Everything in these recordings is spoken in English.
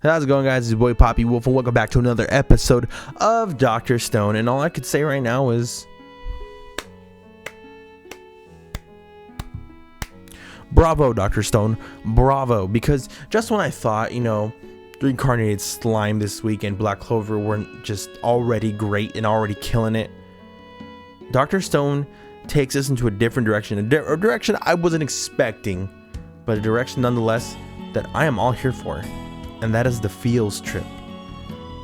How's it going, guys? It's your boy Poppy Wolf, and welcome back to another episode of Dr. Stone. And all I could say right now is bravo, Dr. Stone, bravo. Because just when I thought, Reincarnated Slime this week and Black Clover weren't just already great and already killing it, Dr. Stone takes us into a different direction, a direction I wasn't expecting, but a direction nonetheless that I am all here for, and that is the feels trip.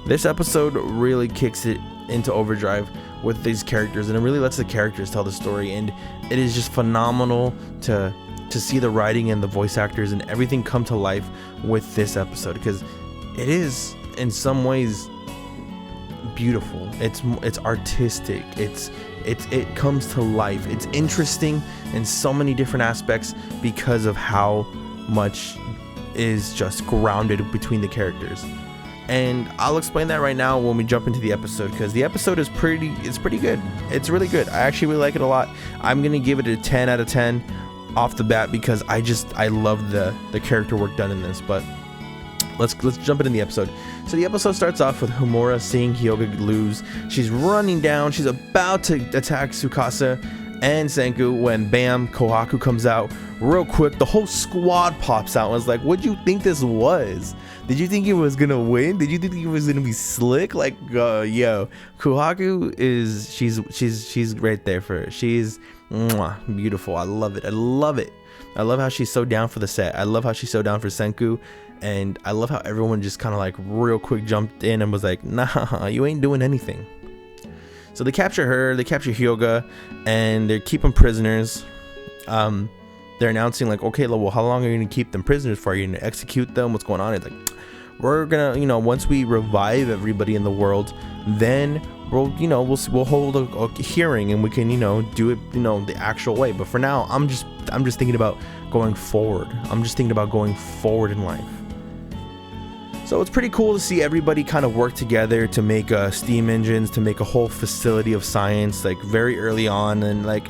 This episode really kicks it into overdrive with these characters, and it really lets the characters tell the story, and it is just phenomenal to see the writing and the voice actors and everything come to life with this episode, because it is in some ways beautiful. It's artistic. It comes to life. It's interesting in so many different aspects because of how much is just grounded between the characters. And I'll explain that right now when we jump into the episode, because the episode is pretty good. It's really good. I actually really like it a lot. I'm gonna give it a 10 out of 10 off the bat because I love the character work done in this. But let's jump into the episode. So the episode starts off with Homura seeing Hyoga lose. She's running down. She's about to attack Tsukasa and Senku when bam, Kohaku comes out real quick. The whole squad pops out and was like, what'd you think this was? Did you think it was gonna win? Did you think it was gonna be slick? Like, yo, Kohaku is she's right there for her. She's beautiful. I love it. I love how she's so down for the set. I love how she's so down for Senku. And I love how everyone just kind of like real quick jumped in and was like, nah, you ain't doing anything. So they capture her, they capture Hyoga, and they keep them prisoners. They're announcing like, okay, well, how long are you gonna keep them prisoners for? Are you gonna execute them? What's going on? It's like, we're gonna, once we revive everybody in the world, then we'll hold a hearing and we can, do it, the actual way. But for now, I'm just thinking about going forward. I'm just thinking about going forward in life. So it's pretty cool to see everybody kind of work together to make steam engines, to make a whole facility of science, like very early on. And like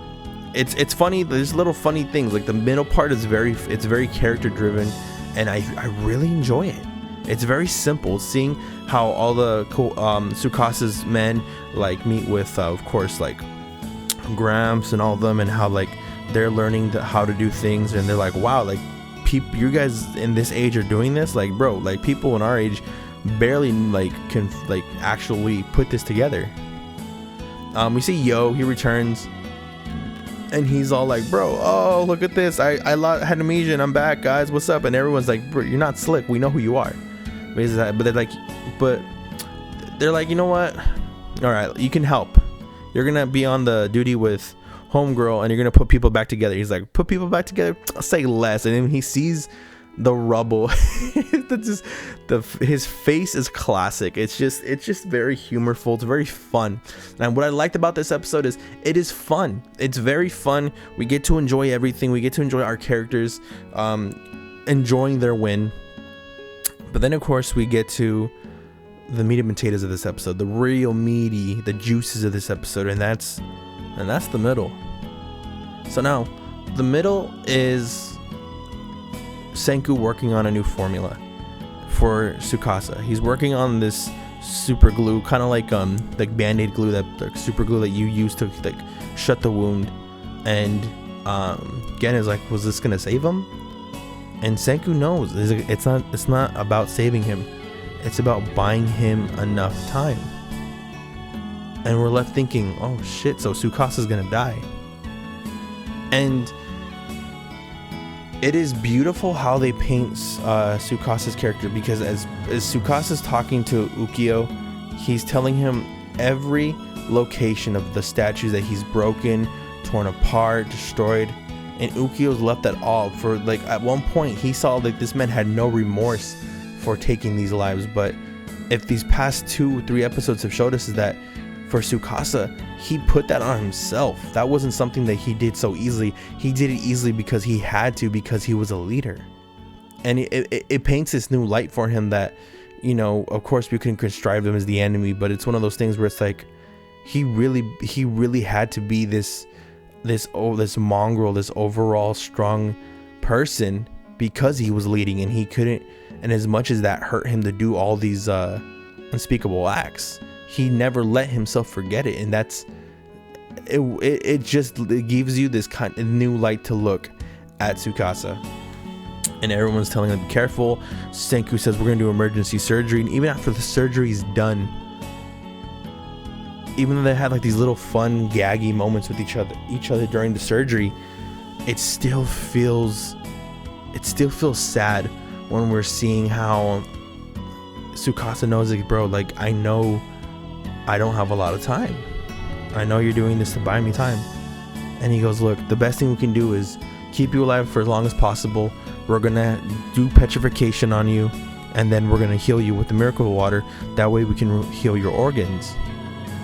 it's funny, there's little funny things, like the middle part is very character driven, and I really enjoy it. It's very simple, seeing how all the Tsukasa's men like meet with of course like Gramps and all of them, and how like they're learning how to do things, and they're like, wow, like you guys in this age are doing this, like bro, like people in our age barely like can like actually put this together. We see Yo, he returns and he's all like, bro, oh look at this, I had amnesia and I'm back, guys, what's up? And everyone's like, bro, you're not slick, we know who you are. But they're like, you know what, all right, you can help, you're gonna be on the duty with Homegirl and you're gonna put people back together. He's like, put people back together? I'll say less. And then he sees the rubble. His face is classic. It's just very humorful. It's very fun. And what I liked about this episode is it is fun. It's very fun. We get to enjoy everything. We get to enjoy our characters enjoying their win. But then of course we get to the meat and potatoes of this episode, the real meaty, the juices of this episode, and that's the middle. So now, the middle is Senku working on a new formula for Tsukasa. He's working on this super glue, kind of like Band-Aid glue, that like super glue that you use to like shut the wound. And Gen is like, was this gonna save him? And Senku knows it's not about saving him. It's about buying him enough time. And we're left thinking, oh shit, so Tsukasa's gonna die. And it is beautiful how they paint Tsukasa's character, because as Tsukasa's talking to Ukyo, he's telling him every location of the statues that he's broken, torn apart, destroyed, and Ukyo's left at all. For like at one point he saw like this man had no remorse for taking these lives, but if these past 2-3 episodes have showed us is that for Tsukasa, he put that on himself. That wasn't something that he did so easily. He did it easily because he had to, because he was a leader. And it paints this new light for him that, of course we can constrive them as the enemy, but it's one of those things where it's like he really had to be this mongrel, this overall strong person, because he was leading, and he couldn't And as much as that hurt him to do all these unspeakable acts, he never let himself forget it. And that's it gives you this kind of new light to look at Tsukasa. And everyone's telling him to be careful. Senku says, we're gonna do emergency surgery. And even after the surgery is done, even though they had like these little fun gaggy moments with each other during the surgery, it still feels sad when we're seeing how Tsukasa knows, like, bro, like, I know I don't have a lot of time. I know you're doing this to buy me time. And he goes, look, the best thing we can do is keep you alive for as long as possible. We're gonna do petrification on you, and then we're gonna heal you with the miracle water. That way we can heal your organs.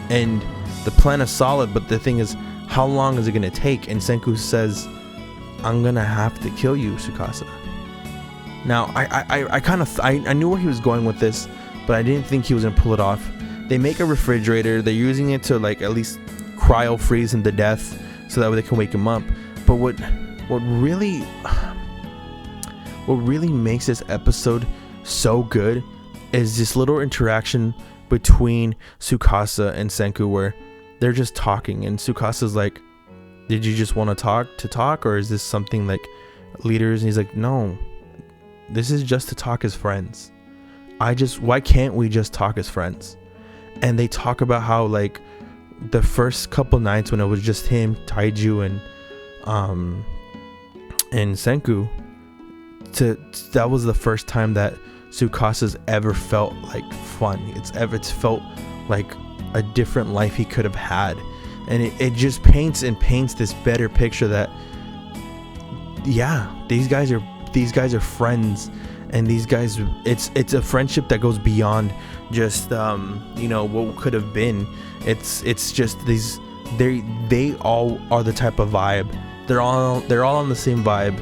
And the plan is solid, but the thing is, how long is it gonna take? And Senku says, I'm gonna have to kill you, Tsukasa. Now, I knew where he was going with this, but I didn't think he was gonna pull it off. They make a refrigerator. They're using it to, like, at least cryo freeze him to death, so that way they can wake him up. But what really makes this episode so good is this little interaction between Tsukasa and Senku, where they're just talking, and Tsukasa's like, did you just want to talk, or is this something like leaders? And he's like, no, this is just to talk as friends. Why can't we just talk as friends? And they talk about how, like, the first couple nights when it was just him, Taiju, and Senku, that was the first time that Tsukasa's ever felt like fun. It's felt like a different life he could have had. And it just paints this better picture that, yeah, these guys are friends, and these guys, it's a friendship that goes beyond just what could have been. It's just these, they all are the type of vibe. They're all on the same vibe,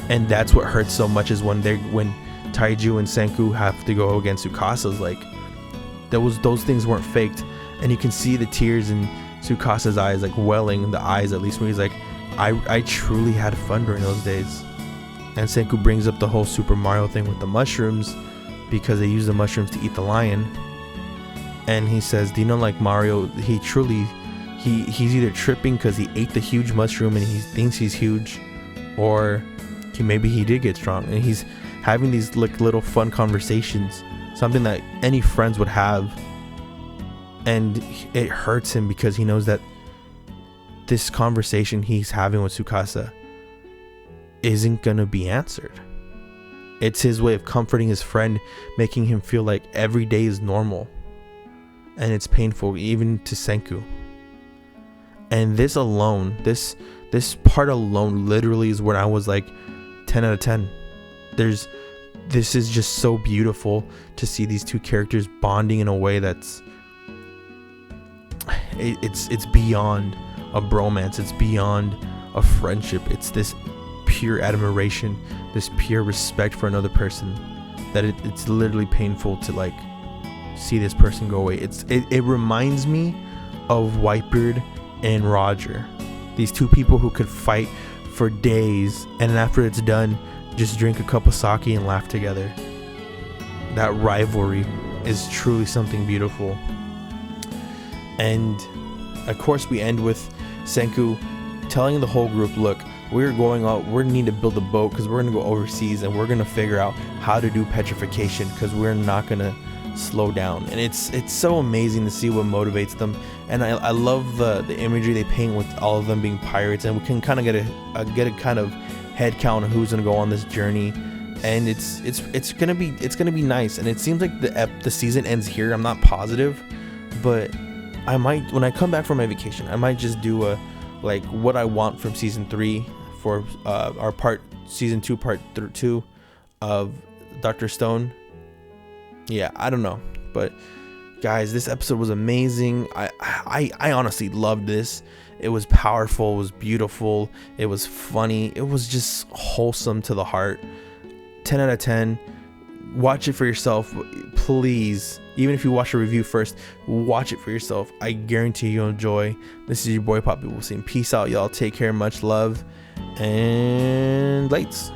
and that's what hurts so much, is when Taiju and Senku have to go against Tsukasa's, like, those things weren't faked, and you can see the tears in Tsukasa's eyes, like welling in the eyes, at least, when he's like, I truly had fun during those days. And Senku brings up the whole Super Mario thing with the mushrooms, because they use the mushrooms to eat the lion. And he says, do you know, like, Mario, he's either tripping because he ate the huge mushroom and he thinks he's huge, or maybe he did get strong. And he's having these, like, little fun conversations, something that any friends would have. And it hurts him because he knows that this conversation he's having with Tsukasa isn't gonna be answered. It's his way of comforting his friend, making him feel like every day is normal. And it's painful even to Senku. And this part alone literally is where I was like 10 out of 10. This is just so beautiful to see these two characters bonding in a way that's it's beyond a bromance, it's beyond a friendship. It's this pure admiration, this pure respect for another person, that it's literally painful to, like, see this person go away. It reminds me of Whitebeard and Roger, these two people who could fight for days, and then after it's done, just drink a cup of sake and laugh together. That rivalry is truly something beautiful. And of course we end with Senku telling the whole group, look, we need to build a boat because we're going to go overseas, and we're going to figure out how to do petrification because we're not going to slow down. And it's so amazing to see what motivates them. And I love the imagery they paint with all of them being pirates, and we can kind of get a kind of head count of who's going to go on this journey. And it's gonna be nice. And it seems like the season ends here. I'm not positive, but I might, when I come back from my vacation, I might just do a, like, what I want from season 3 for our season 2 part 2 of Dr. Stone. Yeah, I don't know, but guys, this episode was amazing. I honestly loved this. It was powerful, it was beautiful, it was funny, it was just wholesome to the heart. 10 out of 10. Watch it for yourself, please. Even if you watch a review first, watch it for yourself. I guarantee you'll enjoy. This is your boy Poppy. We'll see you. Peace out, y'all. Take care. Much love. And lights.